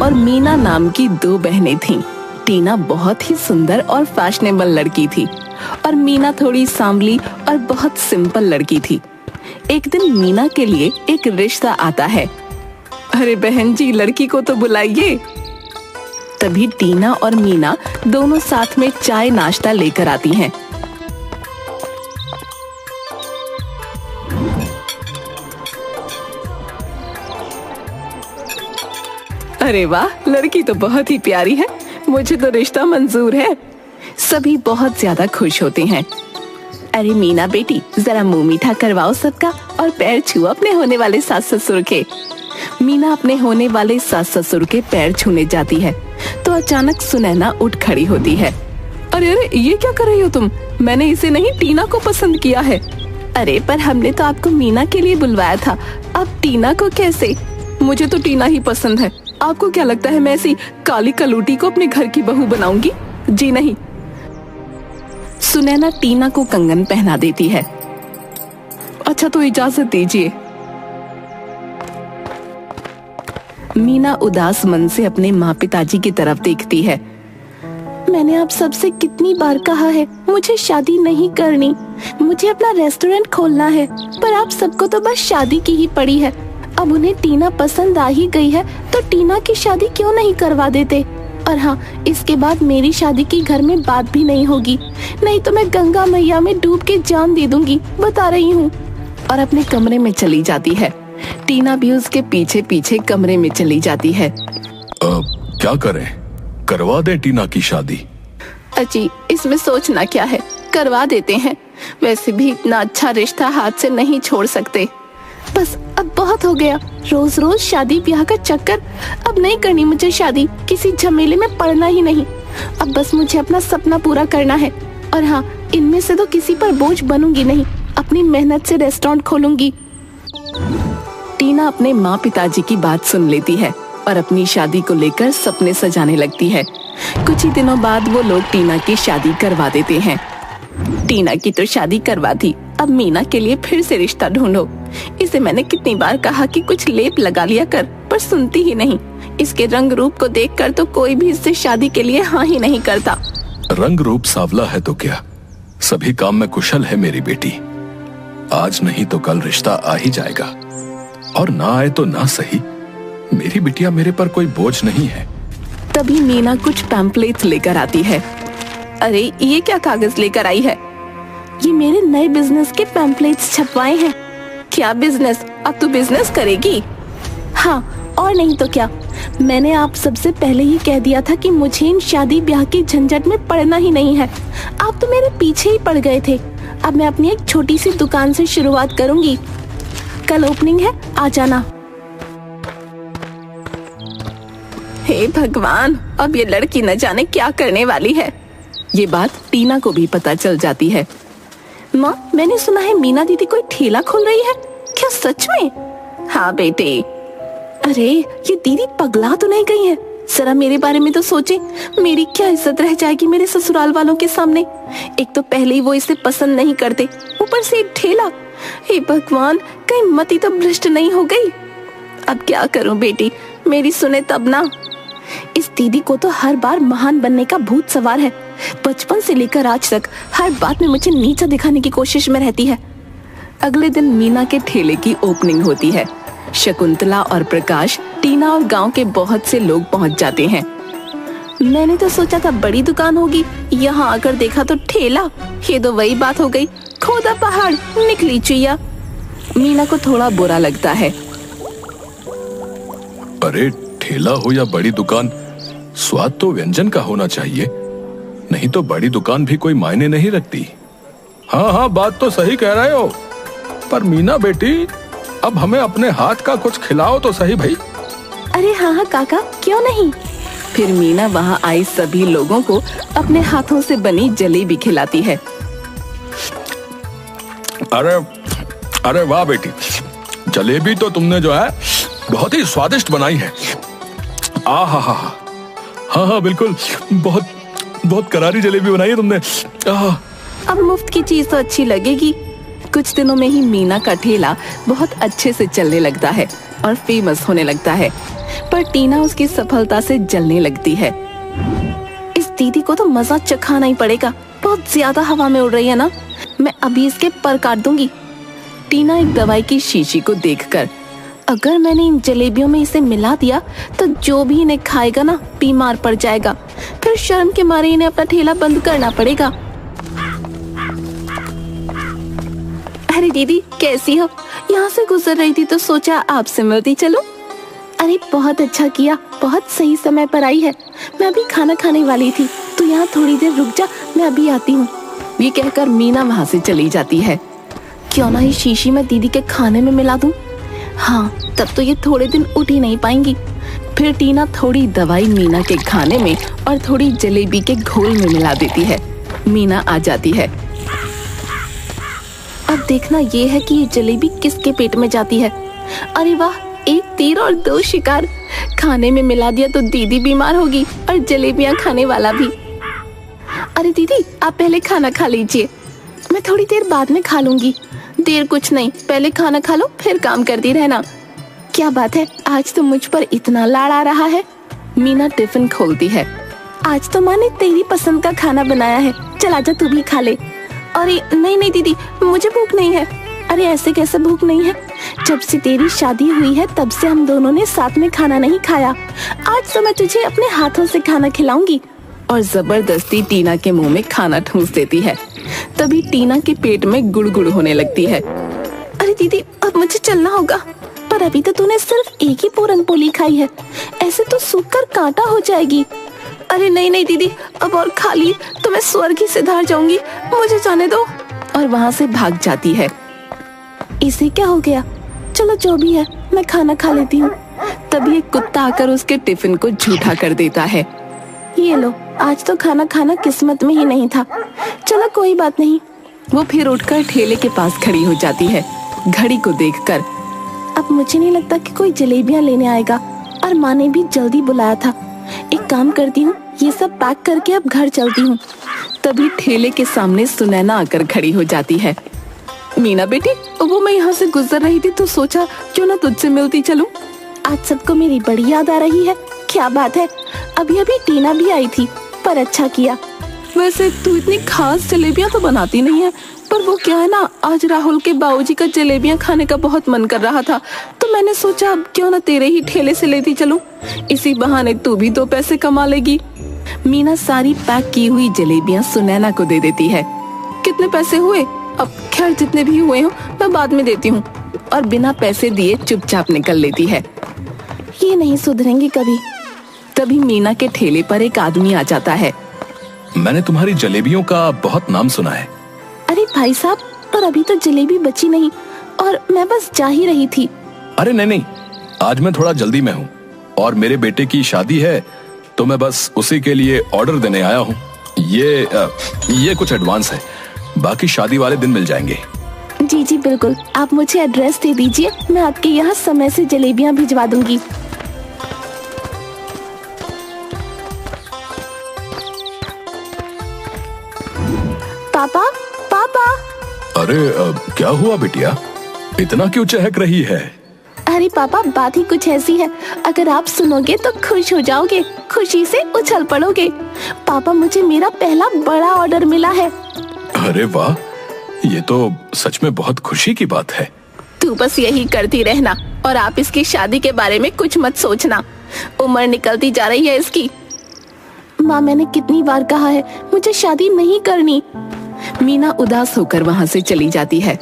और मीना नाम की दो बहनें थीं। टीना बहुत ही सुंदर और फैशनेबल लड़की थी और मीना थोड़ी सांवली और बहुत सिंपल लड़की थी। एक दिन मीना के लिए एक रिश्ता आता है। अरे बहन जी, लड़की को तो बुलाइए। तभी टीना और मीना दोनों साथ में चाय नाश्ता लेकर आती हैं। अरे वाह, लड़की तो बहुत ही प्यारी है, मुझे तो रिश्ता मंजूर है। सभी बहुत ज्यादा खुश होते हैं। अरे मीना बेटी, जरा मुंह मीठा करवाओ सबका और पैर छुओ अपने होने वाले सास ससुर के। मीना अपने होने वाले सास ससुर के पैर छूने जाती है तो अचानक सुनैना उठ खड़ी होती है। अरे अरे, ये क्या कर रही हो तुम? मैंने इसे नहीं, टीना को पसंद किया है। अरे पर हमने तो आपको मीना के लिए बुलवाया था, अब टीना को कैसे? मुझे तो टीना ही पसंद है। आपको क्या लगता है मैं ऐसी काली कलूटी को अपने घर की बहू बनाऊंगी? जी नहीं। सुनैना टीना को कंगन पहना देती है। अच्छा तो इजाजत दीजिए। मीना उदास मन से अपने माँ पिताजी की तरफ देखती है। मैंने आप सबसे कितनी बार कहा है मुझे शादी नहीं करनी, मुझे अपना रेस्टोरेंट खोलना है, पर आप सबको तो बस शादी की ही पड़ी है। अब उन्हें टीना पसंद आ ही गई है तो टीना की शादी क्यों नहीं करवा देते? और हाँ, इसके बाद मेरी शादी की घर में बात भी नहीं होगी, नहीं तो मैं गंगा मैया में डूब के जान दे दूंगी, बता रही हूँ। और अपने कमरे में चली जाती है। टीना भी उसके पीछे पीछे कमरे में चली जाती है। क्या करें? करवा दे टीना की शादी? अजी, इसमें सोचना क्या है, करवा देते हैं। वैसे भी इतना अच्छा रिश्ता हाथ से नहीं छोड़ सकते। बस अब बहुत हो गया, रोज रोज शादी ब्याह का चक्कर। अब नहीं करनी मुझे शादी, किसी झमेले में पड़ना ही नहीं। अब बस मुझे अपना सपना पूरा करना है। और हाँ, इनमें से तो किसी पर बोझ बनूंगी नहीं, अपनी मेहनत से रेस्टोरेंट खोलूंगी। टीना अपने माँ पिताजी की बात सुन लेती है और अपनी शादी को लेकर सपने सजाने लगती है। कुछ ही दिनों बाद वो लोग टीना की शादी करवा देते हैं। टीना की तो शादी करवा दी, अब मीना के लिए फिर से रिश्ता ढूंढो। इसे मैंने कितनी बार कहा कि कुछ लेप लगा लिया कर, पर सुनती ही नहीं। इसके रंग रूप को देखकर तो कोई भी इससे शादी के लिए हाँ ही नहीं करता। रंग रूप सांवला है तो क्या, सभी काम में कुशल है मेरी बेटी। आज नहीं तो कल रिश्ता आ ही जाएगा, और ना आए तो ना सही, मेरी बिटिया मेरे पर कोई बोझ नहीं है। तभी मीना कुछ पैम्पलेट्स लेकर आती है। अरे ये क्या कागज लेकर आई है? ये मेरे नए बिजनेस के पैम्पलेट्स छपवाए हैं। क्या बिजनेस? अब तू बिजनेस करेगी? हाँ, और नहीं तो क्या। मैंने आप सबसे पहले ही कह दिया था कि मुझे इन शादी ब्याह की झंझट में पड़ना ही नहीं है। आप तो मेरे पीछे ही पड़ गए थे। अब मैं अपनी एक छोटी सी दुकान से शुरुआत करूंगी। कल ओपनिंग है, आ जाना। हे भगवान, अब ये लड़की न जाने क्या करने वाली है। ये बात टीना को भी पता चल जाती है। माँ, मैंने सुना है मीना दीदी कोई ठेला खोल रही है, क्या सच में? हाँ बेटे। अरे ये दीदी पगला तो नहीं गई है? जरा मेरे बारे में तो सोचे, मेरी क्या इज्जत रह जाएगी मेरे ससुराल वालों के सामने। एक तो पहले ही वो इसे पसंद नहीं करते, ऊपर से एक ठेला। हे भगवान, कहीं मती तो भ्रष्ट नहीं हो गई। अब क्या करूं बेटी, मेरी सुने तब ना। इस दीदी को तो हर बार महान बनने का भूत सवार है। बचपन से लेकर आज तक हर बात में मुझे नीचा दिखाने की कोशिश में रहती है। अगले दिन मीना के ठेले की ओपनिंग होती है। शकुंतला और प्रकाश, टीना और गांव के बहुत से लोग पहुंच जाते हैं। मैंने तो सोचा था बड़ी दुकान होगी, यहाँ आकर देखा तो ठेला। ये तो वही बात हो गई, खोदा पहाड़ निकली चुईया। मीना को थोड़ा बुरा लगता है। अरे ठेला हो या बड़ी दुकान, स्वाद तो व्यंजन का होना चाहिए, नहीं तो बड़ी दुकान भी कोई मायने नहीं रखती। हाँ हाँ, बात तो सही कह रहे हो, पर मीना बेटी, अब हमें अपने हाथ का कुछ खिलाओ तो सही भाई। अरे हाँ हाँ काका, क्यों नहीं। फिर मीना वहाँ आए सभी लोगों को अपने हाथों से बनी जलेबी खिलाती है। अरे अरे वाह बेटी, जलेबी तो तुमने जो है बहुत ही स्वादिष्ट बनाई है। आ हा हा, हाँ हाँ बिल्कुल, बहुत बहुत करारी जलेबी बनाई है तुमने। अब मुफ्त की चीज तो अच्छी लगेगी, कुछ दिनों में ही मीना का ठेला बहुत अच्छे से चलने लगता है और फेमस होने लगता है, पर टीना उसकी सफलता से जलने लगती है। इस दीदी को तो मजा चखाना ही पड़ेगा, बहुत ज्यादा हवा में उड़ रही है ना, मैं अभी इसके पर काट दूंगी। टीना एक दवाई की शीशी को देखकर, अगर मैंने इन जलेबियों में इसे मिला दिया तो जो भी इन्हें खाएगा ना बीमार पड़ जाएगा, फिर शर्म के मारे इन्हें अपना ठेला बंद करना पड़ेगा। अरे दीदी कैसी हो? यहाँ से गुजर रही थी तो सोचा आपसे मिलती चलूं। अरे बहुत अच्छा किया, बहुत सही समय पर आई है। मैं अभी खाना खाने वाली थी, तो यहाँ थोड़ी देर रुक जा, मैं अभी आती हूँ। ये कहकर मीना वहाँ से चली जाती है। क्यों ना इस शीशी में दीदी के खाने में मिला दूं? हाँ, तब तो ये थोड़े दिन उठ ही नहीं पाएंगी। फिर टीना थोड़ी दवाई मीना के खाने में और थोड़ी जलेबी के घोल में मिला देती है। मीना आ जाती है। अब देखना ये है कि ये जलेबी किसके पेट में जाती है। अरे वाह, एक तीर और दो शिकार, खाने में मिला दिया तो दीदी बीमार होगी और जलेबियां खाने वाला भी। अरे दीदी आप पहले खाना खा लीजिए, मैं थोड़ी देर बाद में खा लूंगी। देर कुछ नहीं, पहले खाना खा लो फिर काम करती रहना। क्या बात है, आज तो मुझ पर इतना लाड़ आ रहा है। मीना टिफिन खोलती है। आज तो माँ ने तेरी पसंद का खाना बनाया है, चल आजा तू भी खा ले। अरे नहीं नहीं दीदी, मुझे भूख नहीं है। अरे ऐसे कैसे भूख नहीं है? जब से तेरी शादी हुई है तब से हम दोनों ने साथ में खाना नहीं खाया। आज तो मैं तुझे अपने हाथों से खाना खिलाऊंगी। और जबरदस्ती टीना के मुंह में खाना ठूंस देती है। तभी टीना के पेट में गुड़गुड़ होने लगती है। अरे दीदी अब मुझे चलना होगा, पर अभी तो तूने सिर्फ एक ही पूरन पोली खाई है, ऐसे तो सूख कर कांटा हो जाएगी। अरे नहीं नहीं दीदी, अब और खा ली तो मैं स्वर्ग ही सिधार जाऊंगी, मुझे जाने दो। और वहाँ से भाग जाती है। इसे क्या हो गया? चलो जो भी है, मैं खाना खा लेती हूँ। तभी एक कुत्ता आकर उसके टिफिन को झूठा कर देता है। ये लो, आज तो खाना खाना किस्मत में ही नहीं था। चलो कोई बात नहीं। वो फिर उठकर ठेले के पास खड़ी हो जाती है, घड़ी को देखकर। अब मुझे नहीं लगता कि कोई जलेबियां लेने आएगा, और माँ ने भी जल्दी बुलाया था। एक काम करती हूँ, ये सब पैक करके अब घर चलती हूँ। तभी ठेले के सामने सुनैना आकर खड़ी हो जाती है। मीना बेटी, वो मैं यहाँ से गुजर रही थी तो सोचा क्यों ना तुझसे मिलती चलूं। आज सबको मेरी बड़ी याद आ रही है। क्या बात है, अभी अभी टीना भी आई थी, पर अच्छा किया। वैसे तू इतनी खास जलेबियां तो बनाती नहीं है, पर वो क्या है ना, आज राहुल के बाबूजी का जलेबियां खाने का बहुत मन कर रहा था, तो मैंने सोचा अब क्यों ना तेरे ही ठेले से लेती चलूं। इसी बहाने तू भी 2 पैसे कमा लेगी। मीना सारी पैक की हुई जलेबियां सुनैना को दे देती है। कितने पैसे हुए? अब खैर जितने भी हुए हो मैं बाद में देती हूँ। और बिना पैसे दिए चुपचाप निकल लेती है। ये नहीं सुधरेंगे कभी। तभी मीना के ठेले पर एक आदमी आ जाता है। मैंने तुम्हारी जलेबियों का बहुत नाम सुना है। अरे भाई साहब, पर अभी तो जलेबी बची नहीं, और मैं बस जा ही रही थी। अरे नहीं नहीं, आज मैं थोड़ा जल्दी में हूँ और मेरे बेटे की शादी है, तो मैं बस उसी के लिए ऑर्डर देने आया हूँ। ये कुछ एडवांस है, बाकी शादी वाले दिन मिल जाएंगे। जी जी बिल्कुल, आप मुझे एड्रेस दे दीजिए, मैं आपके यहाँ समय से जलेबियाँ भिजवा दूंगी। पापा पापा। अरे क्या हुआ बिटिया, इतना क्यों चहक रही है? अरे पापा, बात ही कुछ ऐसी है, अगर आप सुनोगे तो खुश हो जाओगे, खुशी से उछल पड़ोगे। पापा, मुझे मेरा पहला बड़ा ऑर्डर मिला है। अरे वाह, ये तो सच में बहुत खुशी की बात है। तू बस यही करती रहना, और आप इसकी शादी के बारे में कुछ मत सोचना, उम्र निकलती जा रही है इसकी। माँ, मैंने कितनी बार कहा है मुझे शादी नहीं करनी। मीना उदास होकर वहाँ से चली जाती है।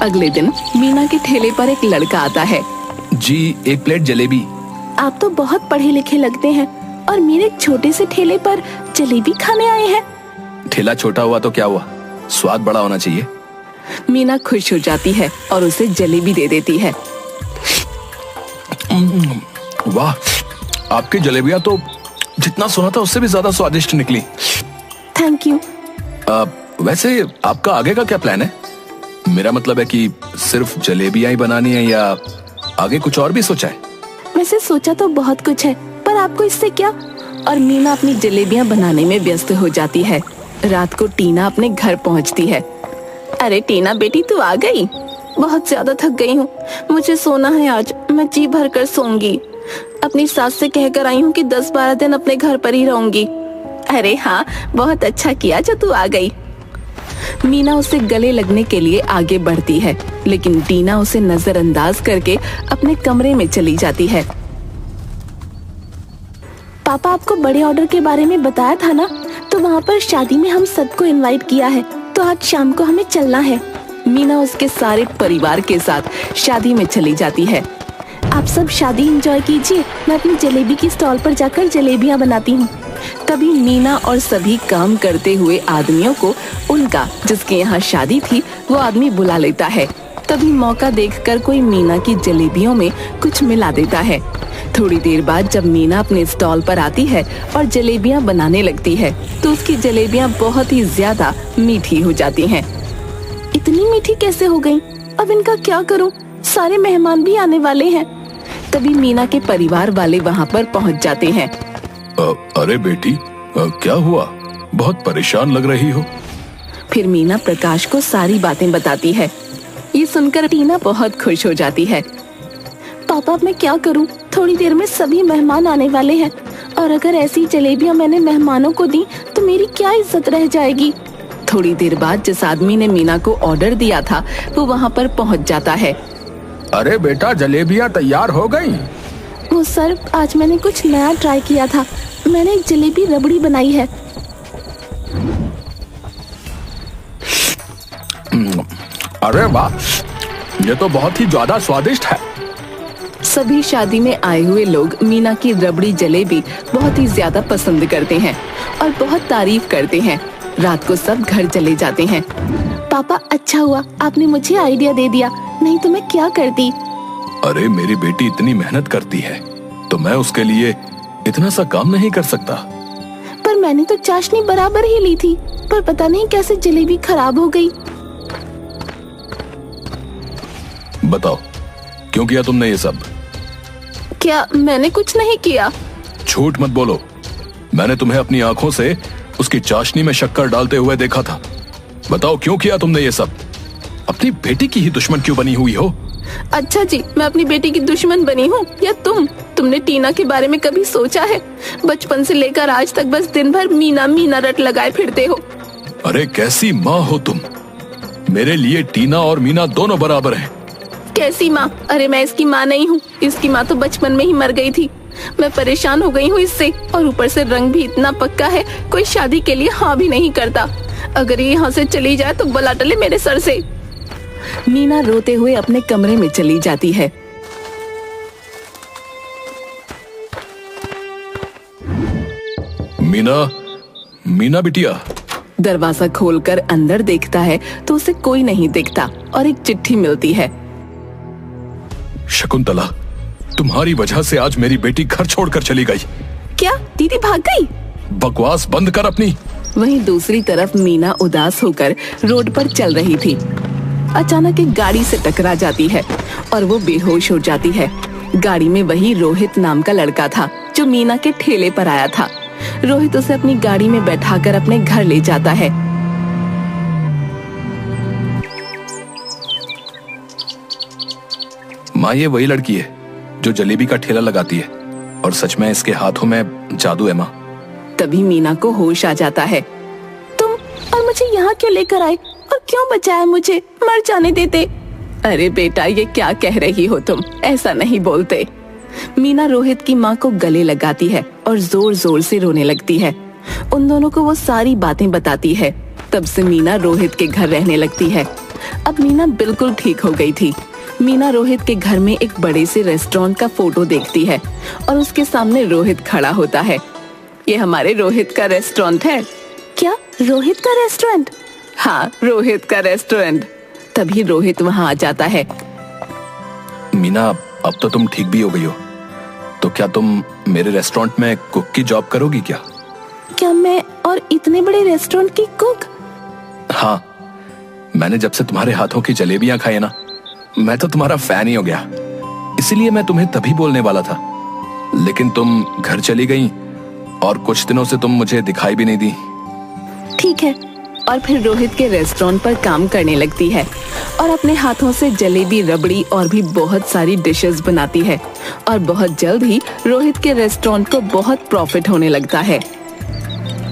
अगले दिन मीना के ठेले पर एक लड़का आता है। जी, 1 प्लेट जलेबी। आप तो बहुत पढ़े लिखे लगते हैं, और मेरे एक छोटे से ठेले पर जलेबी खाने आए हैं। ठेला छोटा हुआ तो क्या हुआ, स्वाद बड़ा होना चाहिए। मीना खुश हो जाती है और उसे जलेबी दे देती है। वाह, आपकी जलेबियां तो जितना सुना था उससे भी ज्यादा स्वादिष्ट निकली। Thank you. वैसे आपका आगे का क्या प्लान है? मेरा मतलब है कि सिर्फ जलेबियां ही बनानी है या आगे कुछ और भी सोचा है? वैसे सोचा तो बहुत कुछ है, पर आपको इससे क्या? और मीना अपनी जलेबियां बनाने में व्यस्त हो जाती है। रात को टीना अपने घर पहुंचती है। अरे टीना बेटी, तू आ गई? बहुत ज्यादा थक गई हूँ, मुझे सोना है आज, मैं जी भर कर सोऊंगी। अपनी सास से कहकर आई हूँ कि 10-12 दिन अपने घर पर ही रहूंगी। अरे हाँ, बहुत अच्छा किया जो तू आ गई। मीना उसे गले लगने के लिए आगे बढ़ती है, लेकिन टीना उसे नजरअंदाज करके अपने कमरे में चली जाती है। पापा, आपको बड़े ऑर्डर के बारे में बताया था ना, तो वहाँ पर शादी में हम सबको इनवाइट किया है, तो आज शाम को हमें चलना है। मीना उसके सारे परिवार के साथ शादी में चली जाती है। आप सब शादी एंजॉय कीजिए, मैं अपनी जलेबी की स्टॉल पर जाकर जलेबियाँ बनाती हूँ। तभी मीना और सभी काम करते हुए आदमियों को उनका जिसके यहाँ शादी थी वो आदमी बुला लेता है। तभी मौका देखकर कोई मीना की जलेबियों में कुछ मिला देता है। थोड़ी देर बाद जब मीना अपने स्टॉल पर आती है और जलेबियां बनाने लगती है तो उसकी जलेबियां बहुत ही ज्यादा मीठी हो जाती हैं। इतनी मीठी कैसे हो गई? अब इनका क्या करूं? सारे मेहमान भी आने वाले हैं। तभी मीना के परिवार वाले वहां पर पहुंच जाते हैं। अरे बेटी, क्या हुआ? बहुत परेशान लग रही हो। फिर मीना प्रकाश को सारी बातें बताती है। ये सुनकर टीना बहुत खुश हो जाती है। पापा, अब मैं क्या करूं? थोड़ी देर में सभी मेहमान आने वाले हैं, और अगर ऐसी जलेबियां मैंने मेहमानों को दी तो मेरी क्या इज्जत रह जाएगी। थोड़ी देर बाद जिस आदमी ने मीना को ऑर्डर दिया था वो वहाँ पर पहुँच जाता है। अरे बेटा, जलेबियां तैयार हो गई? वो सर, आज मैंने कुछ नया ट्राई किया था, मैंने एक जलेबी रबड़ी बनाई है। अरे वाह, ये तो बहुत ही ज्यादा स्वादिष्ट है। सभी शादी में आए हुए लोग मीना की रबड़ी जलेबी बहुत ही ज्यादा पसंद करते हैं और बहुत तारीफ करते हैं। रात को सब घर चले जाते हैं। पापा, अच्छा हुआ आपने मुझे आइडिया दे दिया, नहीं तो मैं क्या करती। अरे मेरी बेटी इतनी मेहनत करती है तो मैं उसके लिए इतना सा काम नहीं कर सकता। पर मैंने तो चाशनी बराबर ही ली थी, पर पता नहीं कैसे जलेबी खराब हो गई। बताओ, क्यों किया तुमने ये सब? क्या मैंने कुछ नहीं किया? झूठ मत बोलो, मैंने तुम्हें अपनी आंखों से उसकी चाशनी में शक्कर डालते हुए देखा था। बताओ, क्यों किया तुमने ये सब? अपनी बेटी की ही दुश्मन क्यों बनी हुई हो? अच्छा जी, मैं अपनी बेटी की दुश्मन बनी हूँ या तुमने टीना के बारे में कभी सोचा है? बचपन से लेकर आज तक बस दिन भर मीना मीना रट लगाए फिरते हो। अरे कैसी माँ हो तुम? मेरे लिए टीना और मीना दोनों बराबर हैं। कैसी माँ? अरे मैं इसकी माँ नहीं हूँ, इसकी माँ तो बचपन में ही मर गई थी। मैं परेशान हो गई हूँ इससे, और ऊपर से रंग भी इतना पक्का है, कोई शादी के लिए हाँ भी नहीं करता। अगर ये यहाँ से चली जाए तो बला टले मेरे सर से। मीना रोते हुए अपने कमरे में चली जाती है। मीना बिटिया। दरवाजा खोलकर अंदर देखता है तो उसे कोई नहीं दिखता और एक चिट्ठी मिलती है। शकुंतला, तुम्हारी वजह से आज मेरी बेटी घर छोड़कर चली गई। क्या दीदी भाग गई? बकवास बंद कर अपनी। वहीं दूसरी तरफ मीना उदास होकर रोड पर चल रही थी। अचानक एक गाड़ी से टकरा जाती है और वो बेहोश हो जाती है। गाड़ी में वही रोहित नाम का लड़का था जो मीना के ठेले पर आया था। रोहित उसे अपनी गाड़ी में बैठाकर अपने घर ले जाता है। माँ, ये वही लड़की है जो जलेबी का ठेला लगाती है, और सच में इसके हाथों में जादू है माँ। तभी मीना को होश आ जाता है। तुम और मुझे यहाँ क्यों लेकर आए और क्यों बचाया मुझे? मर जाने देते। अरे बेटा, ये क्या कह रही हो तुम? ऐसा नहीं बोलते। मीना रोहित की माँ को गले लगाती है और जोर जोर से रोने लगती है। उन दोनों को वो सारी बातें बताती है। तब से मीना रोहित के घर रहने लगती है। अब मीना बिल्कुल ठीक हो गई थी। मीना रोहित के घर में एक बड़े से रेस्टोरेंट का फोटो देखती है और उसके सामने रोहित खड़ा होता है। ये हमारे रोहित का रेस्टोरेंट है। क्या रोहित का रेस्टोरेंट? हाँ, रोहित का रेस्टोरेंट। तभी रोहित वहाँ आ जाता है। मीना, अब तो तुम ठीक भी हो गई हो, तो क्या तुम मेरे रेस्टोरेंट में कुक की जॉब करोगी क्या? क्या मैं और इतने बड़े रेस्टोरेंट की कुक? हाँ, मैंने जब से तुम्हारे हाथों की जलेबियां खाई ना, मैं तो तुम्हारा फैन ही हो गया। इसीलिए मैं तुम्हें तभी बोलने वाला था, लेकिन तुम घर चली गई और कुछ दिनों से तुम मुझे दिखाई भी नहीं दी। ठीक है। और फिर रोहित के रेस्टोरेंट पर काम करने लगती है और अपने हाथों से जलेबी, रबड़ी और भी बहुत सारी डिशेस बनाती है। और बहुत जल्द ही रोहित के रेस्टोरेंट को बहुत प्रॉफिट होने लगता है।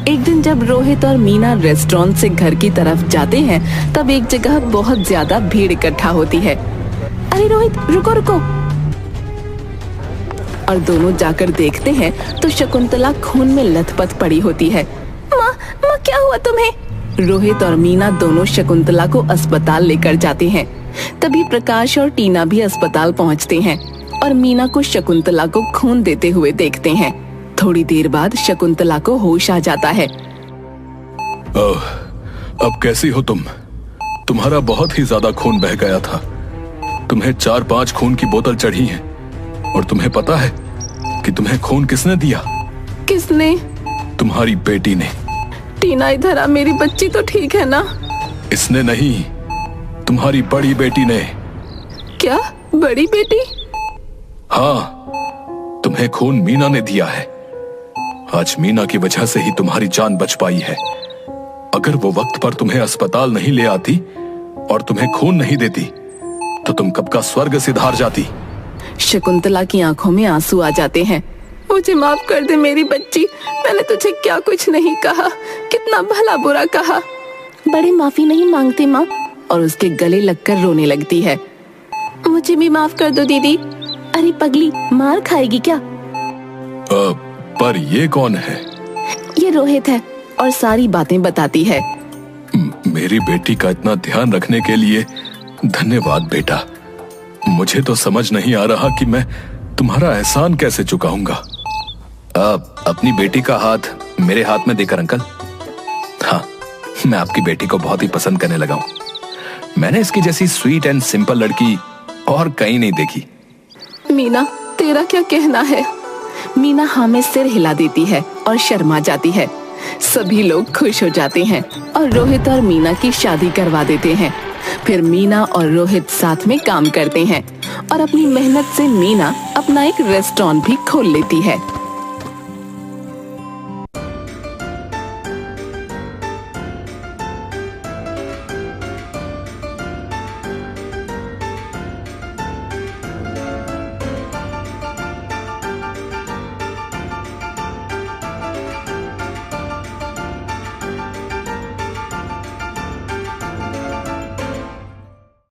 एक दिन जब रोहित और मीना रेस्टोरेंट से घर की तरफ जाते हैं, तब एक जगह बहुत ज्यादा भीड़ इकट्ठा होती है। अरे रोहित, रुको रुको। और दोनों जाकर देखते हैं तो शकुंतला खून में लथपथ पड़ी होती है। माँ, क्या हुआ तुम्हें? रोहित और मीना दोनों शकुंतला को अस्पताल लेकर जाते हैं। तभी प्रकाश और टीना भी अस्पताल पहुंचते हैं और मीना को शकुंतला को खून देते हुए देखते हैं। थोड़ी देर बाद शकुंतला को होश आ जाता है। अब कैसी हो तुम? तुम्हारा बहुत ही ज्यादा खून बह गया था। तुम्हें 4-5 खून की बोतल चढ़ी है। और तुम्हें पता है कि तुम्हें खून किसने दिया? किसने? तुम्हारी बेटी ने। टीना, इधर आ, मेरी बच्ची तो ठीक है ना? इसने नहीं, तुम्हारी बड़ी बेटी ने। क्या? बड़ी बेटी? हाँ, तुम्हें खून मीना ने दिया है। आज मीना की वजह से ही तुम्हारी जान बच पाई है। अगर वो वक्त पर तुम्हें अस्पताल नहीं ले आती और तुम्हें खून नहीं देती तो तुम कब का स्वर्ग सिधार जाती। शकुंतला की आंखों में आंसू आ जाते हैं। मुझे माफ कर दे मेरी बच्ची, मैंने तुझे क्या कुछ नहीं कहा, कितना भला बुरा कहा। बड़े माफी नहीं मांगते माँ। और उसके गले लगकर रोने लगती है। मुझे भी माफ कर दो दीदी। अरे पगली, मार खाएगी क्या? पर ये कौन है? ये रोहित है। और सारी बातें बताती है। मेरी बेटी का इतना ध्यान रखने के लिए धन्यवाद बेटा। मुझे तो समझ नहीं आ रहा कि मैं तुम्हारा एहसान कैसे चुकाऊंगा। अपनी बेटी का हाथ मेरे हाथ में देकर अंकल। हाँ, मैं आपकी बेटी को बहुत ही पसंद करने लगा हूँ। मैंने इसकी जैसी स्वीट एंड सिंपल लड़की और कहीं नहीं देखी। मीना, तेरा क्या कहना है? मीना हाँ में सिर हिला देती है और शर्मा जाती है। सभी लोग खुश हो जाते हैं और रोहित और मीना की शादी करवा देते हैं। फिर मीना और रोहित साथ में काम करते हैं और अपनी मेहनत से मीना अपना एक रेस्टोरेंट भी खोल लेती है।